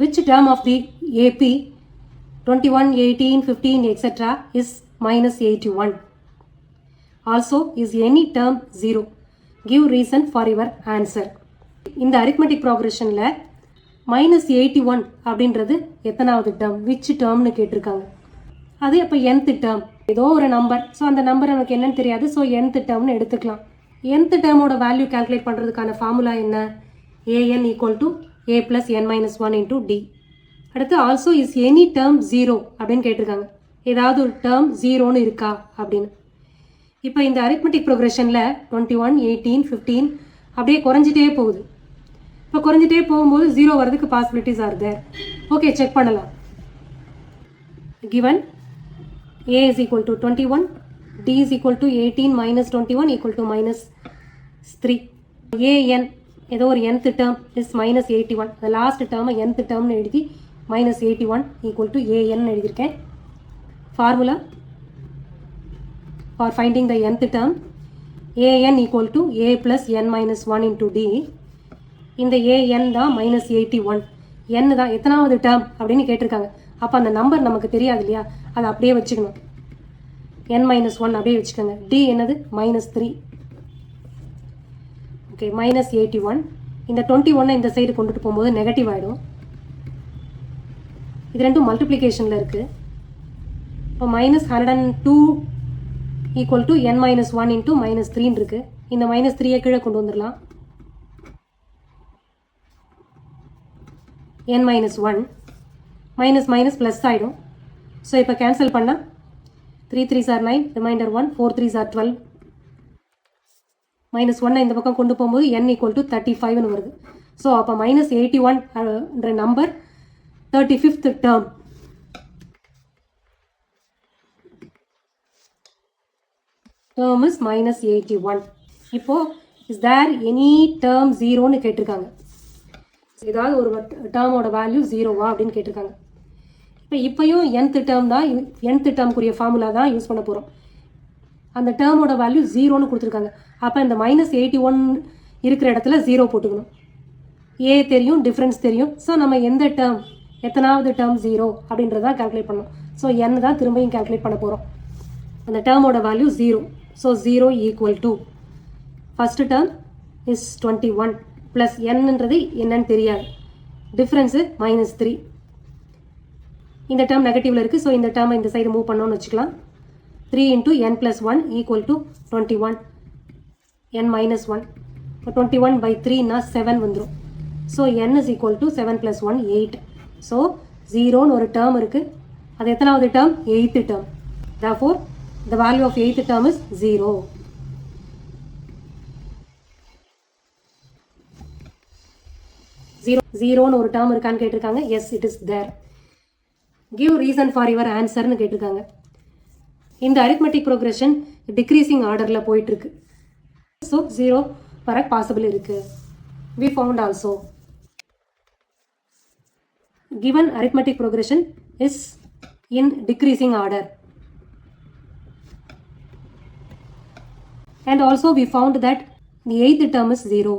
which term of the AP 21, 18, 15, etc. is minus 81? Also, is any term 0? Give reason for your answer. இந்த arithmetic progressionல minus 81 அப்படின்றது எத்தனாவது term? Which termனு கேட்டிருக்காங்க. அது அப்போ nth term. ஏதோ ஒரு நம்பர். ஸோ அந்த நம்பர் நமக்கு என்னன்னு தெரியாது. ஸோ nth termனு எடுத்துக்கலாம். nth termோட வேல்யூ கால்குலேட் பண்ணுறதுக்கான ஃபார்முலா என்ன? an equal to a plus n minus 1 into d. அடுத்து ஆல்சோ இஸ் எனி டேர்ம் 0 அப்படின்னு கேட்டிருக்காங்க. ஏதாவது ஒரு டேர்ம் 0ன்னு இருக்கா அப்படின்னு. இப்போ இந்த அரித்மெட்டிக் ப்ரோக்ரெஷனில் 21, 18, 15 அப்படியே குறைஞ்சிட்டே போகுது. இப்போ குறைஞ்சிட்டே போகும்போது 0 வரதுக்கு possibilities are there. Okay, check பண்ணலாம். given a is equal to 21, d is equal to 18 minus 21 equal to minus 3. an ஏதோ ஒரு nth term is minus 81. the last term nth termனு எழுதி minus 81 equal to an எழுதியிருக்கேன். formula for finding the nth term an equal to a plus n minus 1 into d. இந்த an தான் minus 81. n தான் எத்தனாவது term அப்படின்னு கேட்டிருக்காங்க. அப்போ அந்த நம்பர் நமக்கு தெரியாது இல்லையா, அதை அப்படியே வச்சுக்கணும். n minus 1 அப்படியே வச்சுக்கோங்க. d என்னது minus 3. Okay, minus 81. இந்த 21 இந்த சைடு கொண்டுட்டு போகும்போது நெகட்டிவ் ஆகிடும். இது ரெண்டும் மல்டிப்ளிகேஷனில் இருக்குது. இப்போ minus 102 equal to n minus 1 into minus 3 இருக்குது. இந்த minus 3 கீழே கொண்டு வந்துடலாம். n minus 1 minus minus plus ஆகிடும். ஸோ இப்போ கேன்சல் பண்ணால் 3 3s are 9, reminder 1, 4 3s are 12. minus 1 இந்த பக்கம் கொண்டு போகும்போது n equal to 35னு வருது. ஸோ அப்போ minus 81ன்ற number 35th term. term is minus 81. இப்போ is there any term 0ன்னு கேட்டிருக்காங்க. ஏதாவது ஒரு டேர்மோட வேல்யூ 0வா அப்படின்னு கேட்டிருக்காங்க. இப்போயும் nth term தான், nth termக்குரிய ஃபார்முலா தான் யூஸ் பண்ண போகிறோம். அந்த டேர்மோட வேல்யூ 0ன்னு கொடுத்துருக்காங்க. அப்போ இந்த minus 81 இருக்கிற இடத்துல 0 போட்டுக்கணும். a தெரியும், டிஃப்ரென்ஸ் தெரியும். ஸோ நம்ம எந்த டேர்ம், எத்தனாவது டேர்ம் 0 அப்படின்றதான் கால்குலேட் பண்ணணும். ஸோ n தான் திரும்பியும் கால்குலேட் பண்ண போகிறோம். அந்த டேர்மோட value 0. So 0 equal to first term is 21 plus என்னன்றது என்னன்னு தெரியாது, டிஃப்ரென்ஸு minus 3. இந்த டேர்ம் நெகட்டிவில் இருக்குது. ஸோ இந்த டேர்மை இந்த சைடு மூவ் பண்ணோன்னு வச்சுக்கலாம். 3 into n plus 1 equal to 21 n minus 1. இப்போ 21 by 3னா 7 வந்துடும். So n is equal to 7 plus 1 8. So 0ன்னு ஒரு டேர்ம் இருக்குது. அது எத்தனாவது term? 8th term. therefore the value of 8th term is 0. ஜீரோன்னு ஒரு டேர்ம் இருக்கான்னு கேட்டிருக்காங்க. Yes, it is there. Give reason for your ஆன்சர்னு கேட்டிருக்காங்க. இந்த அரித்மெட்டிக் ப்ரோக்ரெஷன் டிக்ரீசிங் ஆர்டரில் போயிட்டுருக்கு. ஸோ 0 வர பாசிபிள் இருக்குது. We found also given arithmetic progression is in decreasing order. And also we found that the 8th term is 0.